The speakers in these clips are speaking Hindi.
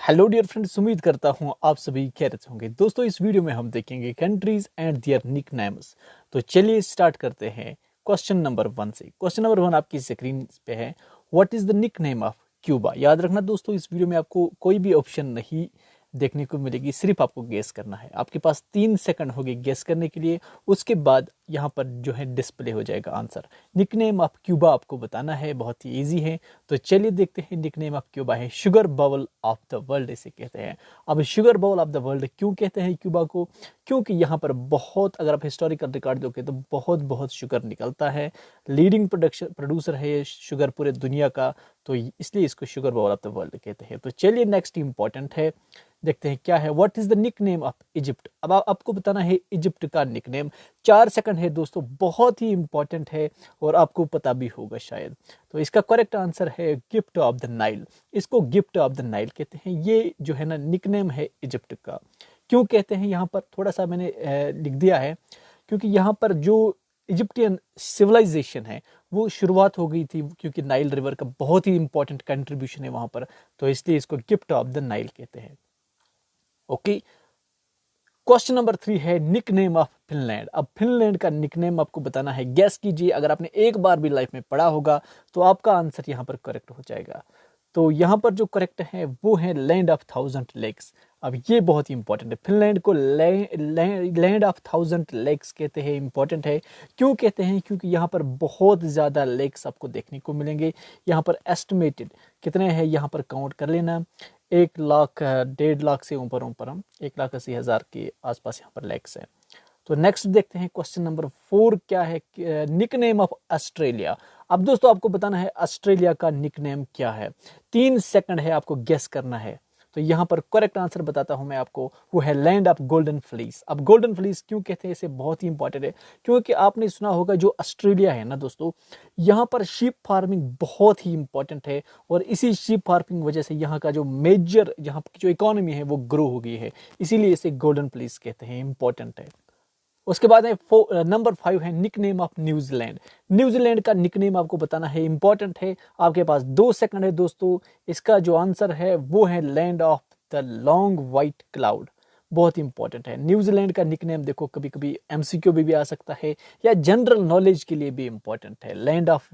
हेलो डियर फ्रेंड्स, उम्मीद करता हूँ आप सभी खैरियत होंगे। दोस्तों, इस वीडियो में हम देखेंगे कंट्रीज एंड देयर निकनेम्स। तो चलिए स्टार्ट करते हैं क्वेश्चन नंबर 1 से। क्वेश्चन नंबर 1 आपकी स्क्रीन पे है, what is the nickname of Cuba. याद रखना दोस्तों, इस वीडियो में आपको कोई भी ऑप्शन नहीं देखने को मिलेगी, सिर्फ आपको गेस करना है। आपके पास 3 सेकंड हो गए गेस करने के लिए, उसके बाद यहाँ पर जो है डिस्प्ले हो जाएगा आंसर। निकनेम ऑफ क्यूबा आपको बताना है, बहुत ही इजी है। तो चलिए देखते हैं। निकनेम ऑफ क्यूबा है sugar bowl of the world, इसे कहते हैं। अब sugar bowl of the world क्यों कहते हैं क्यूबा को? क्योंकि यहाँ पर बहुत, अगर आप हिस्टोरिकल रिकॉर्ड देखोगे तो बहुत बहुत शुगर निकलता है। लीडिंग प्रोड्यूसर है ये शुगर पूरे दुनिया का, तो इसलिए इसको sugar bowl of the world कहते हैं। तो चलिए नेक्स्ट इंपॉर्टेंट है, देखते हैं क्या है। What is the nickname of Egypt. अब आपको बताना है इजिप्ट का निकनेम। 4 सेकंड है दोस्तों, बहुत ही इंपॉर्टेंट है और आपको पता भी होगा शायद। तो इसका करेक्ट आंसर है गिफ्ट ऑफ द नाइल। इसको गिफ्ट ऑफ द नाइल कहते हैं। ये जो है ना निकनेम है इजिप्ट का। क्यों कहते हैं, यहाँ पर थोड़ा सा मैंने लिख दिया है, क्योंकि यहाँ पर जो इजिप्टियन सिविलाइजेशन है वो शुरुआत हो गई थी, क्योंकि नाइल रिवर का बहुत ही इंपॉर्टेंट कंट्रीब्यूशन है वहां पर, तो इसलिए इसको गिफ्ट ऑफ द नाइल कहते हैं। ओके, क्वेश्चन नंबर 3 है निकनेम ऑफ फिनलैंड। अब फिनलैंड का निकनेम आपको बताना है, गैस कीजिए। अगर आपने एक बार भी लाइफ में पढ़ा होगा तो आपका आंसर यहाँ पर करेक्ट हो जाएगा। तो यहाँ पर जो करेक्ट है वो है लैंड ऑफ 1000 लेक्स। अब ये बहुत ही इंपॉर्टेंट है, फिनलैंड को लैंड ऑफ 1000 लेक्स कहते हैं। इंपॉर्टेंट है, क्यों कहते हैं? क्योंकि यहाँ पर बहुत ज़्यादा लेक्स आपको देखने को मिलेंगे। यहाँ पर एस्टिमेटेड कितने हैं, यहाँ पर काउंट कर लेना। 1 लाख 1.5 लाख से ऊपर हम 1,80,000 के आसपास यहाँ पर लेक्स है। तो नेक्स्ट देखते हैं क्वेश्चन नंबर 4 क्या है, निकनेम ऑफ ऑस्ट्रेलिया। अब दोस्तों आपको बताना है ऑस्ट्रेलिया का निकनेम क्या है। 3 सेकंड है, आपको गेस करना है। तो यहाँ पर करेक्ट आंसर बताता हूं मैं आपको, वो है लैंड ऑफ गोल्डन फ्लीस। अब गोल्डन फ्लीस क्यों कहते हैं, इसे बहुत ही इंपॉर्टेंट है, क्योंकि आपने सुना होगा जो ऑस्ट्रेलिया है ना दोस्तों, यहाँ पर शीप फार्मिंग बहुत ही इंपॉर्टेंट है, और इसी शीप फार्मिंग वजह से यहाँ का जो मेजर, यहाँ की जो इकोनॉमी है वो ग्रो हो गई है, इसीलिए इसे गोल्डन फ्लीस कहते हैं। इंपॉर्टेंट है। उसके बाद है नंबर 5 है निकनेम ऑफ न्यूजीलैंड। न्यूजीलैंड का निकनेम आपको बताना है, इंपॉर्टेंट है। आपके पास 2 सेकंड है दोस्तों। इसका जो आंसर है वो है land of the long white cloud. बहुत इंपॉर्टेंट है। न्यूजीलैंड का निकनेम देखो, कभी कभी एमसीक्यू भी आ सकता है या जनरल नॉलेज के लिए भी इंपॉर्टेंट है, land of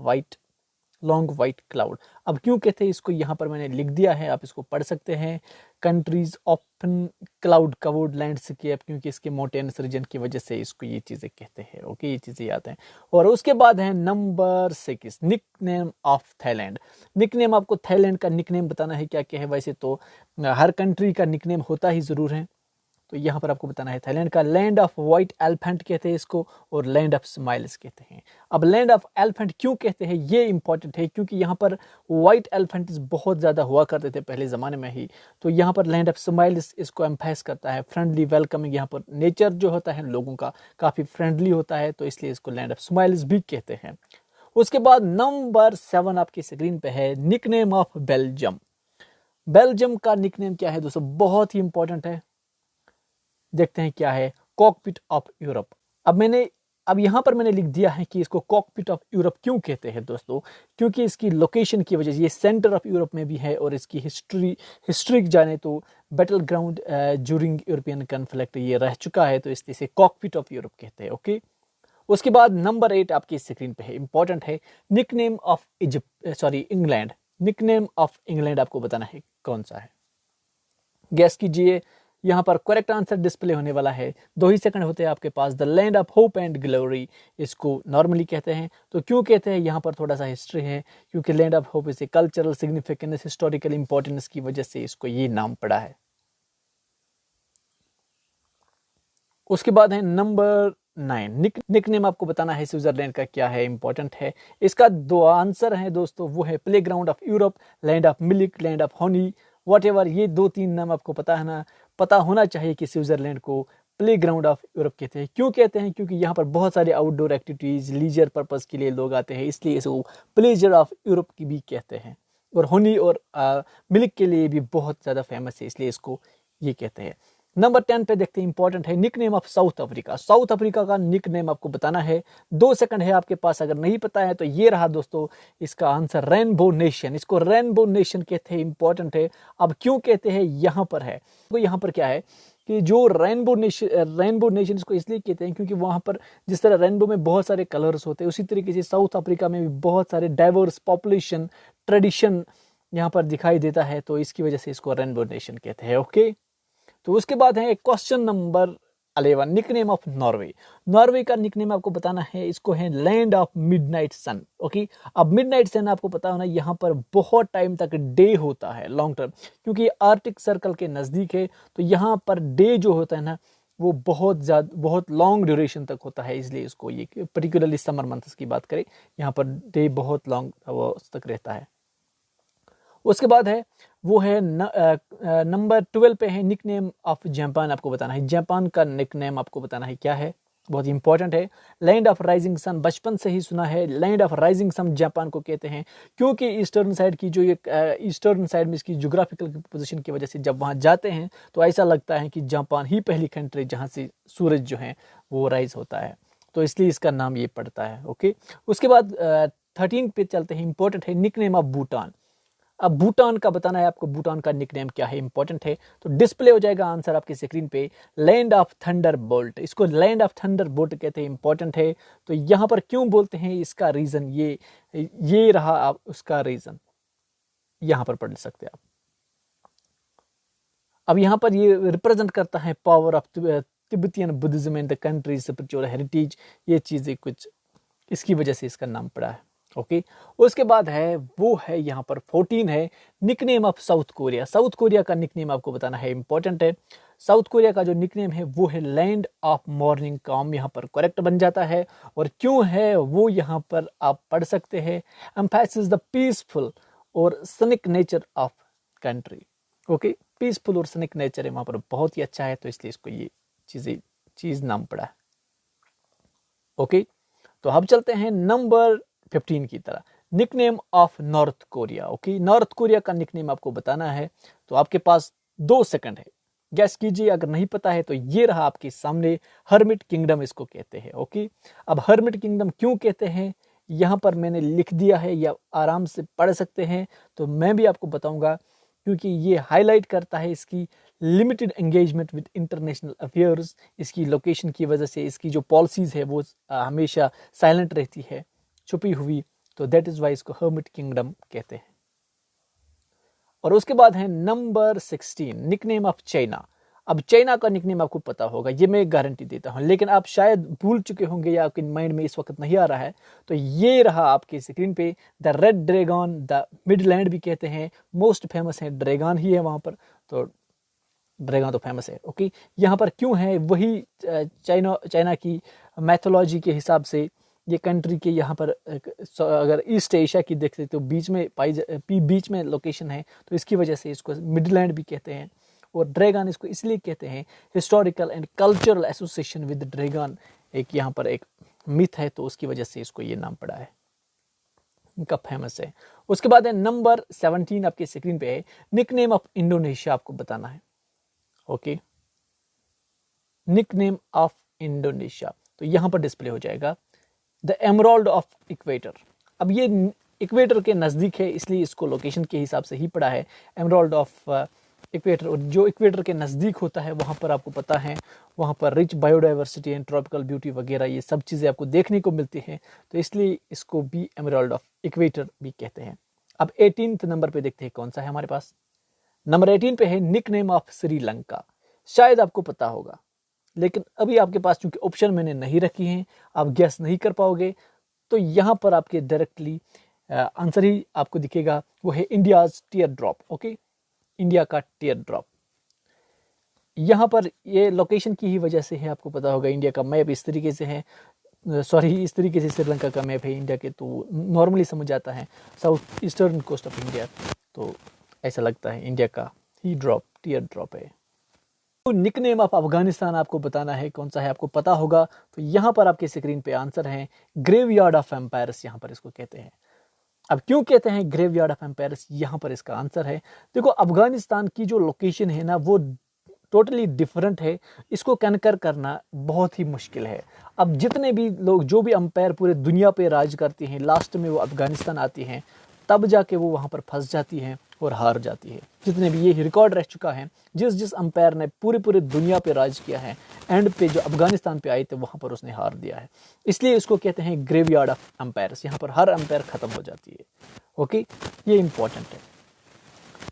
long white cloud. अब क्यों कहते हैं इसको, यहाँ पर मैंने लिख दिया है, आप इसको पढ़ सकते हैं। Countries often cloud covered landscape, क्योंकि इसके माउंटेनस रीजन की वजह से इसको ये चीजें कहते हैं। ओके, ये चीजें याद हैं। और उसके बाद है number 6 nickname of Thailand. Nickname आपको थाईलैंड का निकनेम बताना है क्या क्या है। वैसे तो हर कंट्री का निकनेम होता ही जरूर है, तो यहाँ पर आपको बताना है थाईलैंड का लैंड ऑफ व्हाइट एलिफेंट कहते हैं इसको, और लैंड ऑफ स्माइल्स कहते हैं। अब लैंड ऑफ एलिफेंट क्यों कहते हैं, ये इंपॉर्टेंट है, क्योंकि यहाँ पर व्हाइट एलिफेंट बहुत ज़्यादा हुआ करते थे पहले ज़माने में ही। तो यहाँ पर लैंड ऑफ स्माइल्स इसको एम्फाइज करता है, फ्रेंडली वेलकमिंग। यहाँ पर नेचर जो होता है लोगों का काफ़ी फ्रेंडली होता है, तो इसलिए इसको लैंड ऑफ स्माइल्स भी कहते हैं। उसके बाद नंबर 7 आपकी स्क्रीन पे है निकनेम ऑफ बेल्जियम। बेल्जियम का निकनेम क्या है दोस्तों, बहुत ही इंपॉर्टेंट है। देखते हैं क्या है, कॉकपिट ऑफ यूरोप। अब यहाँ पर मैंने लिख दिया है कि इसको कॉकपिट ऑफ यूरोप क्यों कहते हैं दोस्तों, क्योंकि इसकी लोकेशन की वजह से ये सेंटर ऑफ यूरोप में भी है, और इसकी हिस्ट्री जाने तो battle ground during European conflict ये रह चुका है, तो इसलिए इसे कॉकपिट ऑफ यूरोप कहते हैं। ओके, उसके बाद नंबर 8 आपकी स्क्रीन पे है, इंपॉर्टेंट है। Nickname of England. Nickname of England आपको बताना है कौन सा है, गैस कीजिए। यहाँ पर करेक्ट आंसर डिस्प्ले होने वाला है, 2 ही सेकंड होते हैं आपके पास। The land of hope and glory इसको नॉर्मली कहते हैं। तो क्यों कहते हैं, यहाँ पर थोड़ा सा हिस्ट्री है, क्योंकि लैंड ऑफ होप इसे कल्चरल सिग्निफिकेंस, हिस्टोरिकल इंपॉर्टेंस की वजह से इसको ये नाम पड़ा है। उसके बाद है नंबर 9 निकनेम आपको बताना है स्विट्जरलैंड का क्या है, इंपॉर्टेंट है। इसका 2 आंसर है दोस्तों, वो है play ground of Europe, land of milk, land of honey, what ये 2-3 नाम आपको पता होना चाहिए कि स्विट्जरलैंड को प्ले ग्राउंड ऑफ यूरोप कहते हैं। क्यों कहते हैं, क्योंकि यहाँ पर बहुत सारे आउटडोर एक्टिविटीज, लीजर पर्पस के लिए लोग आते हैं, इसलिए इसको प्लेजर ऑफ यूरोप की भी कहते हैं। और हनी और मिल्क के लिए भी बहुत ज़्यादा फेमस है, इसलिए इसको ये कहते हैं। नंबर 10 पे देखते हैं, इंपॉर्टेंट है, nick name of South Africa. South Africa का निक नेम आपको बताना है। 2 सेकंड है आपके पास, अगर नहीं पता है तो ये रहा दोस्तों इसका आंसर, रेनबो नेशन। इसको रेनबो नेशन कहते हैं, इंपॉर्टेंट है। अब क्यों कहते हैं यहाँ पर है, तो यहाँ पर क्या है कि जो रेनबो नेशन इसको इसलिए कहते हैं क्योंकि वहां पर जिस तरह रेनबो में बहुत सारे कलर्स होते हैं, उसी तरीके से साउथ अफ्रीका में भी बहुत सारे डाइवर्स पॉपुलेशन, ट्रेडिशन यहाँ पर दिखाई देता है, तो इसकी वजह से इसको रेनबो नेशन कहते हैं। ओके, तो उसके बाद है question number 11, nickname of Norway. Norway का निकनेम आपको बताना है, इसको है land of midnight sun. Okay, अब मिडनाइट सन आपको पता होना, यहाँ पर बहुत टाइम तक डे होता है, लॉन्ग टर्म, क्योंकि आर्टिक सर्कल के नज़दीक है, तो यहाँ पर डे जो होता है ना वो बहुत लॉन्ग ड्यूरेशन तक होता है, इसलिए इसको ये पर्टिकुलरली समर मंथ्स की बात करें, यहाँ पर डे बहुत लॉन्ग तक रहता है। उसके बाद है वो है नंबर 12 पे है, निकनेम ऑफ जापान आपको बताना है। जापान का निकनेम आपको बताना है क्या है, बहुत इंपॉर्टेंट है। लैंड ऑफ राइजिंग सन, बचपन से ही सुना है, land of rising sun Japan को कहते हैं, क्योंकि ईस्टर्न साइड की जो ईस्टर्न साइड में इसकी ज्योग्राफिकल पोजीशन की वजह से जब वहाँ जाते हैं तो ऐसा लगता है कि जापान ही पहली कंट्री जहाँ से सूरज जो है वो राइज होता है, तो इसलिए इसका नाम ये पड़ता है। ओके, उसके बाद 13 पे चलते हैं, इंपॉर्टेंट है, निकनेम ऑफ भूटान। अब भूटान का बताना है आपको, भूटान का निकनेम क्या है, इंपॉर्टेंट है, तो डिस्प्ले हो जाएगा आंसर आपकी स्क्रीन पे, लैंड ऑफ थंडर बोल्ट। इसको लैंड ऑफ थंडर बोल्ट कहते हैं, इंपॉर्टेंट है। तो यहाँ पर क्यों बोलते हैं, इसका रीजन ये रहा, आप उसका रीजन यहाँ पर पढ़ सकते हैं आप। अब यहाँ पर ये रिप्रेजेंट करता है power of Tibetan Buddhism in the country, spiritual heritage, ये चीजें कुछ इसकी वजह से इसका नाम पड़ा है। ओके, उसके बाद है वो है यहाँ पर 14 है, nickname of south Korea. South Korea का निकनेम आपको बताना है, इंपॉर्टेंट है। साउथ कोरिया का जो निकनेम है वो है लैंड ऑफ मॉर्निंग काम, यहाँ पर करेक्ट बन जाता है। और क्यों है वो यहाँ पर आप पढ़ सकते हैं, एम्फेसिस द पीसफुल और Sonic nature of country. Okay, peaceful और सनिक नेचर है वहाँ पर बहुत ही अच्छा है, तो इसलिए इसको ये चीज नाम पड़ा है। ओके, तो अब चलते हैं नंबर 15 की तरह, nickname of north Korea. Okay, north Korea का निकनेम आपको बताना है, तो आपके पास 2 सेकंड है, गैस कीजिए। अगर नहीं पता है तो ये रहा आपके सामने, हर्मिट किंगडम इसको कहते हैं। ओके, अब हर्मिट किंगडम क्यों कहते हैं यहाँ पर मैंने लिख दिया है, या आराम से पढ़ सकते हैं, तो मैं भी आपको बताऊंगा, क्योंकि ये हाईलाइट करता है इसकी limited engagement with international affairs. इसकी लोकेशन की वजह से इसकी जो पॉलिसीज है वो हमेशा साइलेंट रहती है, छुपी हुई, तो दैट इज वाई इसको हर्मिट किंगडम कहते हैं। और उसके बाद है नंबर 16, निकनेम ऑफ चाइना। अब चाइना का निकनेम आपको पता होगा, ये मैं गारंटी देता हूं, लेकिन आप शायद भूल चुके होंगे या आपके माइंड में इस वक्त नहीं आ रहा है, तो ये रहा आपके स्क्रीन पे, the red dragon, the Midland भी कहते हैं, मोस्ट फेमस है ड्रैगन ही है वहां पर, तो ड्रैगन तो फेमस है। ओके, यहाँ पर क्यों है, वही चाइना की मैथोलॉजी के हिसाब से ये कंट्री के यहाँ पर अगर ईस्ट एशिया की देखते तो बीच में बीच में लोकेशन है, तो इसकी वजह से इसको मिडलैंड भी कहते हैं। और ड्रैगन इसको इसलिए कहते हैं, historical and cultural association with dragon एक यहाँ पर एक मिथ है, तो उसकी वजह से इसको ये नाम पड़ा है, इनका फेमस है। उसके बाद है नंबर 17 आपके स्क्रीन पे है, निकनेम ऑफ इंडोनेशिया आपको बताना है। ओके, निकनेम ऑफ इंडोनेशिया, तो यहां पर डिस्प्ले हो जाएगा, द एमराल्ड ऑफ इक्वेटर। अब ये इक्वेटर के नज़दीक है, इसलिए इसको लोकेशन के हिसाब से ही पड़ा है, एमराल्ड ऑफ इक्वेटर। और जो इक्वेटर के नज़दीक होता है वहाँ पर आपको पता है, वहाँ पर rich biodiversity and tropical beauty वगैरह ये सब चीज़ें आपको देखने को मिलती हैं, तो इसलिए इसको भी एमराल्ड ऑफ इक्वेटर भी कहते हैं। अब 18 नंबर पे देखते हैं कौन सा है हमारे पास, नंबर 18 पे है निकनेम ऑफ श्रीलंका। शायद आपको पता होगा, लेकिन अभी आपके पास चूंकि ऑप्शन मैंने नहीं रखी हैं, आप गैस नहीं कर पाओगे, तो यहाँ पर आपके डायरेक्टली आंसर ही आपको दिखेगा, वो है India's tier drop. Okay, India का टीयर ड्रॉप, यहाँ पर ये लोकेशन की ही वजह से है, आपको पता होगा इंडिया का मैप इस तरीके से है, सॉरी इस तरीके से श्रीलंका का मैप है इंडिया के, तो नॉर्मली समझ आता है south eastern coast of India, तो ऐसा लगता है इंडिया का ही ड्रॉप टीयर ड्रॉप है। तो निकनेम ऑफ अफगानिस्तान आपको बताना है कौन सा है, आपको पता होगा, तो यहाँ पर आपके स्क्रीन पे आंसर है ग्रेवयार्ड ऑफ एम्पायर्स, यहाँ पर इसको कहते हैं। अब क्यों कहते हैं ग्रेवयार्ड ऑफ एम्पायर्स, यहाँ पर इसका आंसर है, देखो अफगानिस्तान की जो लोकेशन है ना वो टोटली डिफरेंट है, इसको कनकर करना बहुत ही मुश्किल है। अब जितने भी लोग, जो भी अंपायर पूरे दुनिया पे राज करती हैं, लास्ट में वो अफगानिस्तान आती हैं, तब जाके वो वहाँ पर फंस जाती हैं और हार जाती है। जितने भी ये रिकॉर्ड रह चुका है, जिस जिस अंपायर ने पूरे दुनिया पे राज किया है, एंड पे जो अफगानिस्तान पे आए थे वहाँ पर उसने हार दिया है। इसलिए इसको कहते हैं ग्रेवयार्ड ऑफ अंपायर्स। यहाँ पर हर अंपायर ख़त्म हो जाती है। ओके, ये इंपॉर्टेंट है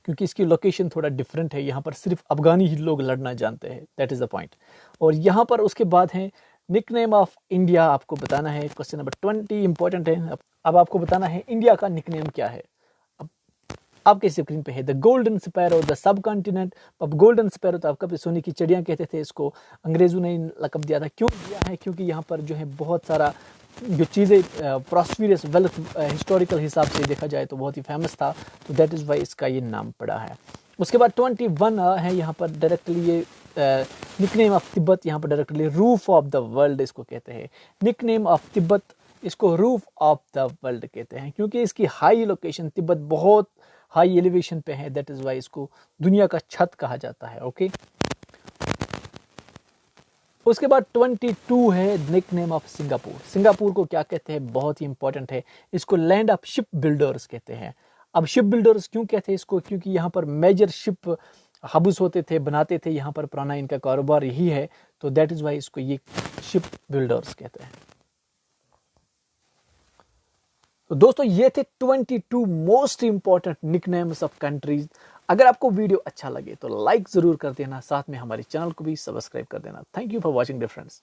क्योंकि इसकी लोकेशन थोड़ा डिफरेंट है। यहाँ पर सिर्फ अफगानी ही लोग लड़ना जानते हैं, दैट इज़ द पॉइंट। और यहाँ पर उसके बाद है निकनेम ऑफ इंडिया, आपको बताना है। क्वेश्चन नंबर 20 इंपॉर्टेंट है। अब आपको बताना है इंडिया का निकनेम क्या है। अब आपके स्क्रीन पे है the golden sparrow, the sub continent. अब गोल्डन स्पैरो तो आपका सोने की चिड़िया कहते थे इसको, अंग्रेजों ने लकब दिया था। क्यों दिया है? क्योंकि यहाँ पर जो है बहुत सारा जो चीज़ें प्रॉस्पिरस वेल्थ हिस्टोरिकल हिसाब से देखा जाए तो बहुत ही फेमस था, तो दैट इज़ वाई इसका ये नाम पड़ा है। उसके बाद 21 है यहाँ पर डायरेक्टली ये निकनेम ऑफ तिब्बत। यहाँ पर directly roof of the world इसको कहते हैं। निकनेम ऑफ तिब्बत, इसको रूफ ऑफ द वर्ल्ड कहते हैं क्योंकि इसकी हाई लोकेशन, तिब्बत बहुत हाई एलिवेशन पे है, दैट इज़ वाई इसको दुनिया का छत कहा जाता है। ओके, उसके बाद 22 है निकनेम ऑफ सिंगापुर। सिंगापुर को क्या कहते हैं? बहुत ही इंपॉर्टेंट है। इसको लैंड ऑफ शिप बिल्डर्स कहते हैं। अब शिप बिल्डर्स क्यों कहते हैं इसको? क्योंकि यहाँ पर मेजर शिप हब्स होते थे, बनाते थे, यहाँ पर पुराना इनका कारोबार यही है, तो दैट इज़ वाई इसको ये शिप बिल्डर्स कहते हैं। तो दोस्तों ये थे 22 most important nicknames of countries. अगर आपको वीडियो अच्छा लगे तो लाइक ज़रूर कर देना, साथ में हमारे चैनल को भी सब्सक्राइब कर देना। Thank you for watching dear friends.